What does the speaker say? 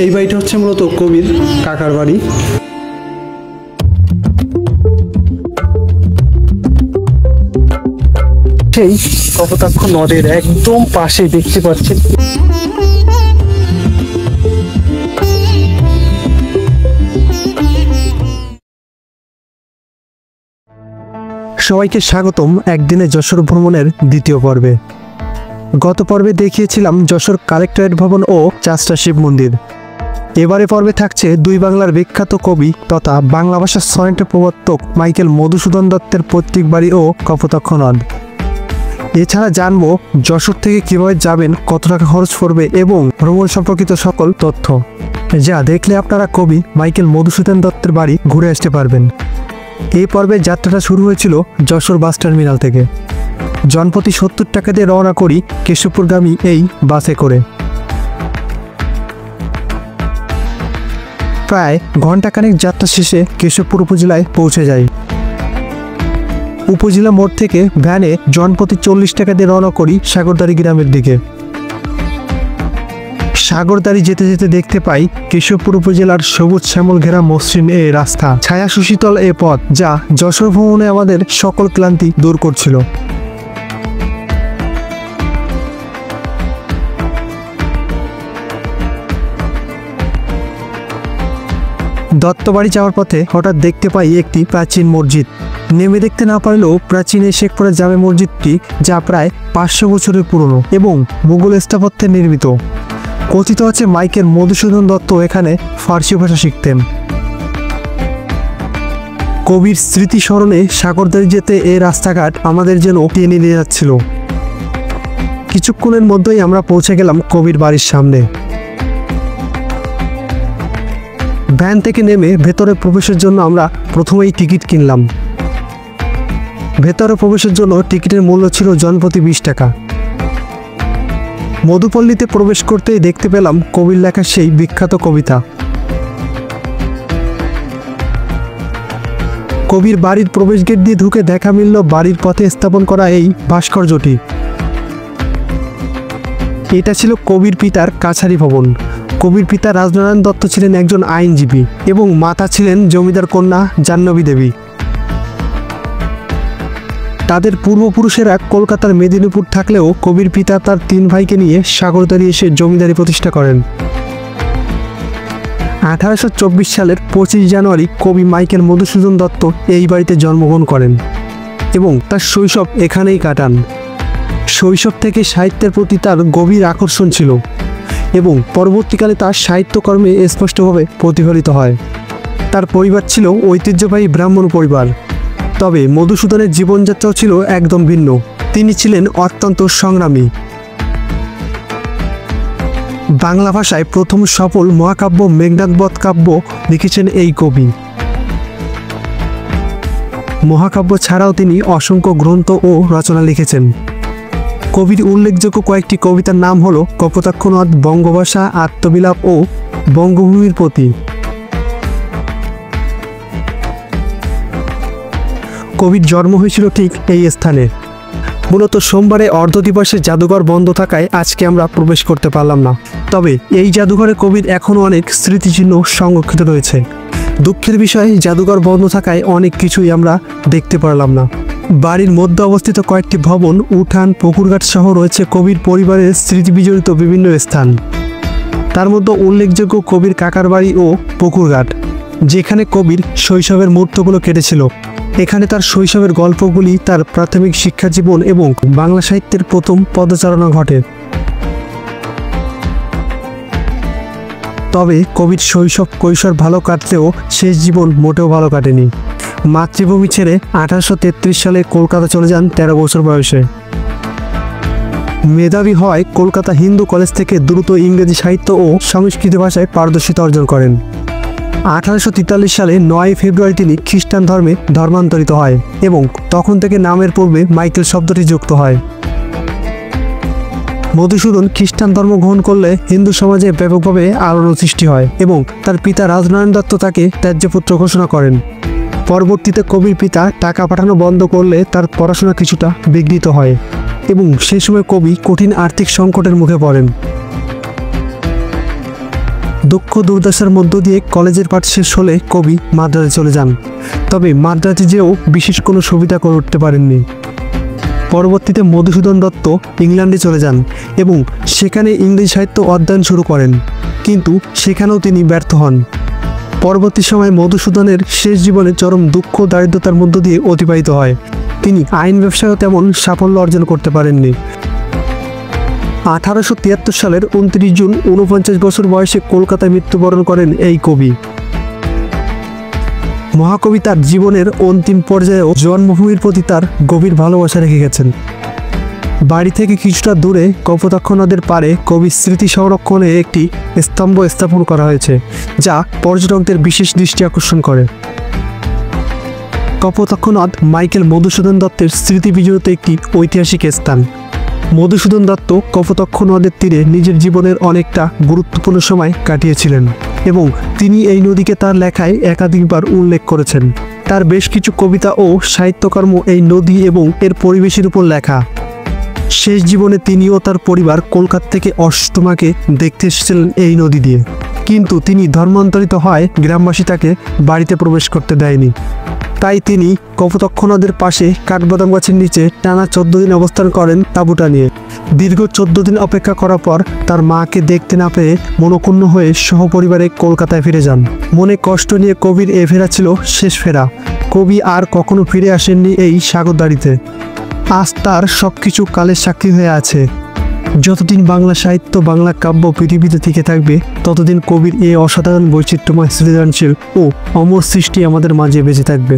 এই বাড়িটা হচ্ছে মূলত কবির কাকার বাড়ি। সেই কপোতাক্ষ নদের একদম পাশে দেখতে পাচ্ছেন সবাইকে স্বাগতম একদিনে যশোর ভ্রমণের দ্বিতীয় পর্বে। গত পর্বে দেখিয়েছিলাম যশোর কালেক্টরেট ভবন ও চাষটা শিব মন্দির। এবারে পর্বে থাকছে দুই বাংলার বিখ্যাত কবি তথা বাংলা ভাষার সনেটের প্রবর্তক মাইকেল মধুসূদন দত্তের পৈতৃক বাড়ি ও কপোতাক্ষ নদ। এছাড়া জানবো যশোর থেকে কিভাবে যাবেন, কত টাকা খরচ পড়বে এবং ভ্রমণ সম্পর্কিত সকল তথ্য, যা দেখলে আপনারা কবি মাইকেল মধুসূদন দত্তের বাড়ি ঘুরে আসতে পারবেন। এই পর্বের যাত্রাটা শুরু হয়েছিল যশোর বাস টার্মিনাল থেকে। জনপ্রতি 70 টাকা দিয়ে রওনা করি কেশবপুরগামী এই বাসে করে। প্রায় ঘণ্টাখানেক যাত্রা শেষে কেশবপুর উপজেলায় পৌঁছে যাই। উপজেলা মোড় থেকে ভ্যানে জনপ্রতি 40 টাকা দিয়ে রওনা করি সাগরদাড়ি গ্রামের দিকে। সাগরদাড়ি যেতে যেতে দেখতে পাই কেশবপুর উপজেলার সবুজ শ্যামল ঘেরা মসৃণ এ রাস্তা, ছায়া সুশীতল এ পথ, যা যশোর ভ্রমণে আমাদের সকল ক্লান্তি দূর করছিল। দত্তবাড়ি যাওয়ার পথে হঠাৎ দেখতে পাই একটি প্রাচীন মসজিদ। নেমে দেখতে না পারলেও প্রাচীন এই শেখপুরা জামে মসজিদটি, যা প্রায় 500 বছরের পুরনো এবং মুঘল স্থাপত্যে নির্মিত। কথিত আছে মাইকেল মধুসূদন দত্ত এখানে ফার্সি ভাষা শিখতেন। কবির স্মৃতি স্মরণে সাগরদাড়ি যেতে এই রাস্তাঘাট আমাদের যেন টেনে নিয়ে যাচ্ছিল। কিছুক্ষণের মধ্যেই আমরা পৌঁছে গেলাম কবির বাড়ির সামনে। ভ্যান থেকে নেমে ভেতরে প্রবেশের জন্য আমরা প্রথমেই টিকিট কিনলাম। ভেতরে প্রবেশের জন্য টিকিটের মূল্য ছিল জনপ্রতি 20 টাকা। মধুপল্লীতে প্রবেশ করতেই দেখতে পেলাম কবির লেখা সেই বিখ্যাত কবিতা। কবির বাড়ির প্রবেশ গেট দিয়ে ঢুকে দেখা মিলল বাড়ির পথে স্থাপন করা এই ভাস্কর্যটি। এটা ছিল কবির পিতার কাছারি ভবন। কবির পিতা রাজনারায়ণ দত্ত ছিলেন একজন আইনজীবী এবং মাতা ছিলেন জমিদার কন্যা জাহ্নবী দেবী। তাদের পূর্বপুরুষেরা কলকাতার মেদিনীপুর থাকলেও কবির পিতা তার 3 ভাইকে নিয়ে সাগরদাড়ি এসে জমিদারি প্রতিষ্ঠা করেন। 1824 সালের 25 জানুয়ারি কবি মাইকেল মধুসূদন দত্ত এই বাড়িতে জন্মগ্রহণ করেন এবং তার শৈশব এখানেই কাটান। শৈশব থেকে সাহিত্যের প্রতি তার গভীর আকর্ষণ ছিল এবং পরবর্তীকালে তার সাহিত্যকর্মে স্পষ্টভাবে প্রতিফলিত হয়। তার পরিবার ছিল ঐতিহ্যবাহী ব্রাহ্মণ পরিবার, তবে মধুসূদনের জীবনযাত্রাও ছিল একদম ভিন্ন। তিনি ছিলেন অত্যন্ত সংগ্রামী। বাংলা ভাষায় প্রথম সফল মহাকাব্য মেঘনাদবধ কাব্য লিখেছেন এই কবি। মহাকাব্য ছাড়াও তিনি অসংখ্য গ্রন্থ ও রচনা লিখেছেন। কবির উল্লেখযোগ্য কয়েকটি কবিতার নাম হল কপোতাক্ষ নদ, বঙ্গভাষা, আত্মবিলাপ ও বঙ্গভূমির প্রতি। কবির জন্ম হয়েছিল ঠিক এই স্থানে। মূলত সোমবারে অর্ধদিবসে জাদুঘর বন্ধ থাকায় আজকে আমরা প্রবেশ করতে পারলাম না, তবে এই জাদুঘরে কবির এখনও অনেক স্মৃতিচিহ্ন সংরক্ষিত রয়েছে। দুঃখের বিষয় জাদুঘর বন্ধ থাকায় অনেক কিছুই আমরা দেখতে পারলাম না। বাড়ির মধ্যে অবস্থিত কয়েকটি ভবন, উঠান, পুকুরঘাট সহ রয়েছে কবির পরিবারের স্মৃতিবিজড়িত বিভিন্ন স্থান। তার মধ্যে উল্লেখযোগ্য কবির কাকার বাড়ি ও পুকুরঘাট, যেখানে কবির শৈশবের মুহূর্তগুলো কেটেছিল। এখানে তার শৈশবের গল্পগুলি, তার প্রাথমিক শিক্ষা জীবন এবং বাংলা সাহিত্যের প্রথম পদচারণা ঘটে। তবে কবির শৈশব কৈশোর ভালো কাটলেও শেষ জীবন মোটেও ভালো কাটেনি। মাতৃভূমি ছেড়ে 1833 সালে কলকাতা চলে যান 13 বছর বয়সে। মেধাবী হওয়ায় কলকাতা হিন্দু কলেজ থেকে দ্রুত ইংরেজি সাহিত্য ও সংস্কৃত ভাষায় পারদর্শিতা অর্জন করেন। 1843 সালে 9 ফেব্রুয়ারি তিনি খ্রিস্টান ধর্মে ধর্মান্তরিত হয় এবং তখন থেকে নামের পূর্বে মাইকেল শব্দটি যুক্ত হয়। মধুসূদন খ্রিস্টান ধর্ম গ্রহণ করলে হিন্দু সমাজে ব্যাপকভাবে আলোড়ন সৃষ্টি হয় এবং তার পিতা রাজনারায়ণ দত্ত তাকে ত্যায্যপুত্র ঘোষণা করেন। পরবর্তীতে কবির পিতা টাকা পাঠানো বন্ধ করলে তার পড়াশোনা কিছুটা বিঘ্নিত হয় এবং সে সময় কবি কঠিন আর্থিক সংকটের মুখে পড়েন। দুঃখ দুর্দশার মধ্য দিয়ে কলেজের পাঠ শেষ হলে কবি মাদ্রাজে চলে যান, তবে মাদ্রাজে যেও বিশেষ কোনো সুবিধা করে উঠতে পারেননি। পরবর্তীতে মধুসূদন দত্ত ইংল্যান্ডে চলে যান এবং সেখানে ইংরেজি সাহিত্য অধ্যয়ন শুরু করেন, কিন্তু সেখানেও তিনি ব্যর্থ হন। পরবর্তী সময়ে মধুসূদনের শেষ জীবনে চরম দুঃখ দারিদ্রতার মধ্য দিয়ে অতিবাহিত হয়। তিনি আইন ব্যবসায়ও তেমন সাফল্য অর্জন করতে পারেননি। 1873 সালের 29 জুন 49 বছর বয়সে কলকাতায় মৃত্যুবরণ করেন এই কবি। মহাকবি তার জীবনের অন্তিম পর্যায়েও জন্মভূমির প্রতি তার গভীর ভালোবাসা রেখে গেছেন। বাড়ি থেকে কিছুটা দূরে কপোতাক্ষ নদের পাড়ে কবির স্মৃতি সংরক্ষণে একটি স্তম্ভ স্থাপন করা হয়েছে, যা পর্যটকদের বিশেষ দৃষ্টি আকর্ষণ করে। কপোতাক্ষ নদ মাইকেল মধুসূদন দত্তের স্মৃতি বিজড়িত একটি ঐতিহাসিক স্থান। মধুসূদন দত্ত কপোতাক্ষ নদের তীরে নিজের জীবনের অনেকটা গুরুত্বপূর্ণ সময় কাটিয়েছিলেন এবং তিনি এই নদীকে তার লেখায় একাধিকবার উল্লেখ করেছেন। তার বেশ কিছু কবিতা ও সাহিত্যকর্ম এই নদী এবং এর পরিবেশের উপর লেখা। শেষ জীবনে তিনি ও তার পরিবার কলকাতা থেকে অষ্টমাকে দেখতে এসেছিলেন এই নদী দিয়ে, কিন্তু তিনি ধর্মান্তরিত হয় গ্রামবাসী তাকে বাড়িতে প্রবেশ করতে দেয়নি। তাই তিনি কপোতাক্ষ নদের পাশে কাঠবাদাম গাছের নিচে টানা 14 দিন অবস্থান করেন তাঁবুটা নিয়ে। দীর্ঘ 14 দিন অপেক্ষা করার পর তার মাকে দেখতে না পেয়ে মনক্ষুণ্ণ হয়ে সহপরিবারে কলকাতায় ফিরে যান। মনে কষ্ট নিয়ে কবির এ ফেরা ছিল শেষ ফেরা। কবি আর কখনো ফিরে আসেননি এই সাগরদাড়িতে। আজ তার সবকিছু কালের সাক্ষী হয়ে আছে। যতদিন বাংলা সাহিত্য, বাংলা কাব্য পৃথিবীতে টিকে থাকবে, ততদিন কবির এই অসাধারণ বৈচিত্র্যময় সৃজনশীল ও অমর সৃষ্টি আমাদের মাঝে বেঁচে থাকবে।